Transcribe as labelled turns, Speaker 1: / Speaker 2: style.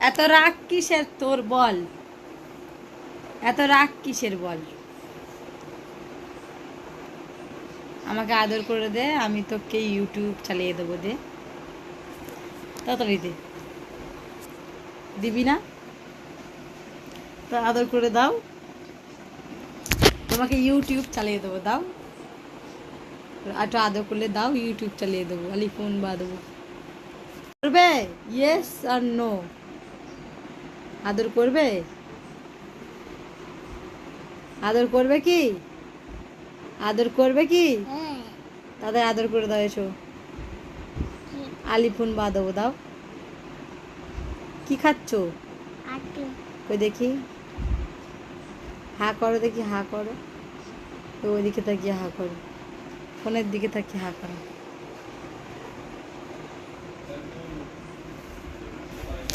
Speaker 1: এত রাগ কিসের তোর বল? এত রাগ কিসের বল? আমাকে আদর করে দে, আমি তোকে ইউটিউব চালিয়ে দেবো। দে তাড়াতাড়ি দে। দিবি না? তো আদর করে দাও, তোমাকে ইউটিউব চালিয়ে দেবো। দাও, একটু আদর করলে দাও, ইউটিউব চালিয়ে দেবো, আলিফোন বা দেবো। করবে? ইয়েস আর নো? আদর করবে? আদর করবে কি? আদর করবে কি? তাদের আদর করে দাও, এসো। আলিফুন বা দেবো, দাও। কি খাচ্ছ? ওই দেখি, হা করো দেখি, হা করো। ওইদিকে তাকিয়ে হা করো, ফোনের দিকে তাকিয়ে হা করো।